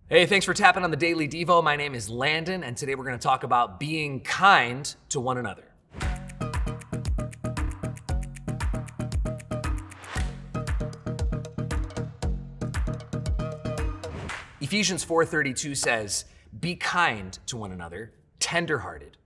Hey, thanks for tapping on the Daily Devo. My name is Landon, and today we're going to talk about being kind to one another. Ephesians 4:32 says, "Be kind to one another, tenderhearted,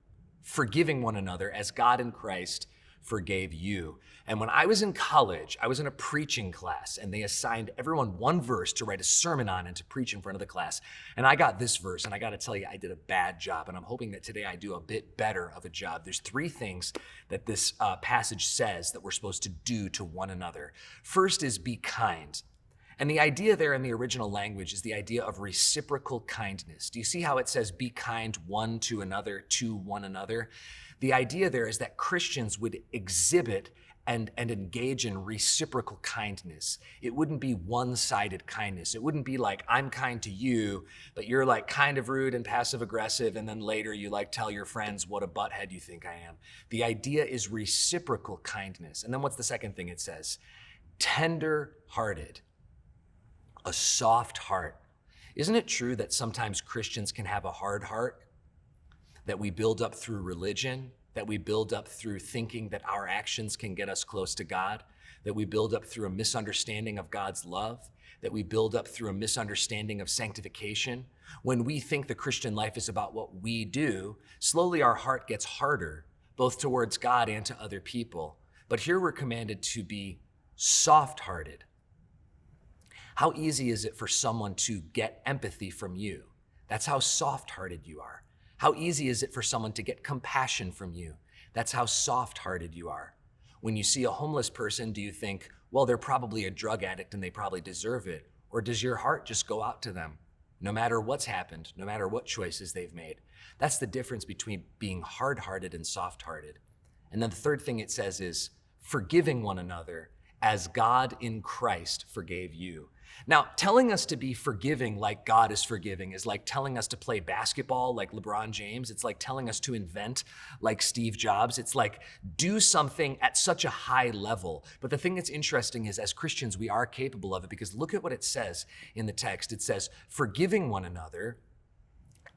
forgiving one another as God in Christ forgave you." And when I was in college, I was in a preaching class, and they assigned everyone one verse to write a sermon on and to preach in front of the class. And I got this verse, and I got to tell you, I did a bad job, and I'm hoping that today I do a bit better of a job. There's three things that this passage says that we're supposed to do to one another. First is be kind. And the idea there in the original language is the idea of reciprocal kindness. Do you see how it says be kind one to another, to one another? The idea there is that Christians would exhibit and engage in reciprocal kindness. It wouldn't be one-sided kindness. It wouldn't be like, I'm kind to you, but you're like kind of rude and passive aggressive, and then later you like tell your friends what a butthead you think I am. The idea is reciprocal kindness. And then what's the second thing it says? Tender-hearted. A soft heart. Isn't it true that sometimes Christians can have a hard heart that we build up through religion, that we build up through thinking that our actions can get us close to God, that we build up through a misunderstanding of God's love, that we build up through a misunderstanding of sanctification? When we think the Christian life is about what we do, slowly our heart gets harder, both towards God and to other people. But here we're commanded to be soft-hearted. How easy is it for someone to get empathy from you? That's how soft-hearted you are. How easy is it for someone to get compassion from you? That's how soft-hearted you are. When you see a homeless person, do you think, well, they're probably a drug addict and they probably deserve it? Or does your heart just go out to them, no matter what's happened, no matter what choices they've made? That's the difference between being hard-hearted and soft-hearted. And then the third thing it says is forgiving one another as God in Christ forgave you. Now, telling us to be forgiving like God is forgiving is like telling us to play basketball like LeBron James. It's like telling us to invent like Steve Jobs. It's like do something at such a high level. But the thing that's interesting is as Christians, we are capable of it, because look at what it says in the text. It says, forgiving one another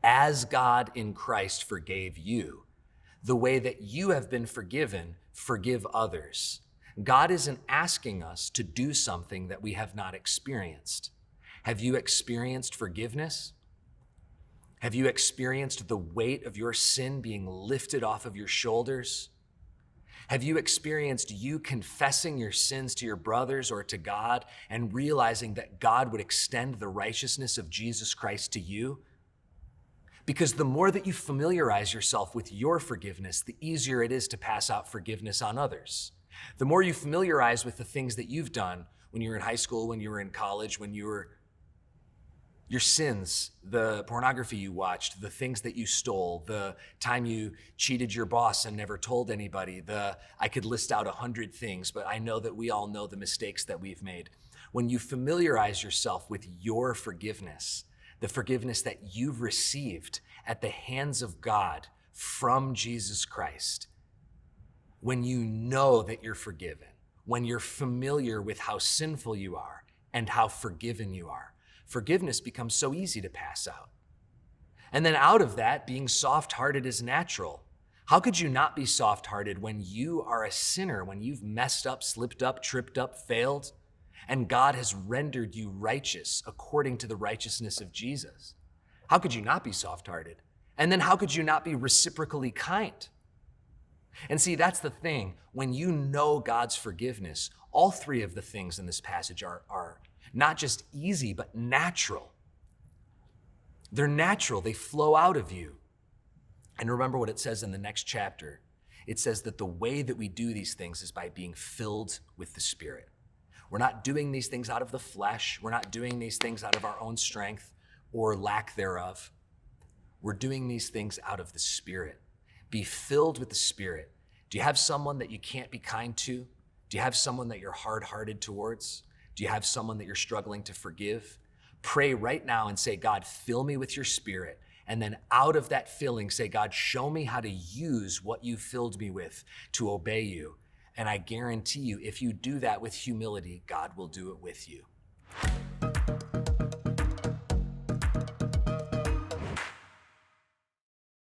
as God in Christ forgave you. The way that you have been forgiven, forgive others. God isn't asking us to do something that we have not experienced. Have you experienced forgiveness? Have you experienced the weight of your sin being lifted off of your shoulders? Have you experienced you confessing your sins to your brothers or to God and realizing that God would extend the righteousness of Jesus Christ to you? Because the more that you familiarize yourself with your forgiveness, the easier it is to pass out forgiveness on others. The more you familiarize with the things that you've done when you were in high school, when you were in college, your sins, the pornography you watched, the things that you stole, the time you cheated your boss and never told anybody, I could list out 100 things, but I know that we all know the mistakes that we've made. When you familiarize yourself with your forgiveness, the forgiveness that you've received at the hands of God from Jesus Christ, when you know that you're forgiven, when you're familiar with how sinful you are and how forgiven you are, forgiveness becomes so easy to pass out. And then out of that, being soft-hearted is natural. How could you not be soft-hearted when you are a sinner, when you've messed up, slipped up, tripped up, failed, and God has rendered you righteous according to the righteousness of Jesus? How could you not be soft-hearted? And then how could you not be reciprocally kind? And see, that's the thing. When you know God's forgiveness, all three of the things in this passage are not just easy, but natural. They're natural. They flow out of you. And remember what it says in the next chapter. It says that the way that we do these things is by being filled with the Spirit. We're not doing these things out of the flesh. We're not doing these things out of our own strength or lack thereof. We're doing these things out of the Spirit. Be filled with the Spirit. Do you have someone that you can't be kind to? Do you have someone that you're hard-hearted towards? Do you have someone that you're struggling to forgive? Pray right now and say, God, fill me with your Spirit. And then out of that filling, say, God, show me how to use what you filled me with to obey you. And I guarantee you, if you do that with humility, God will do it with you.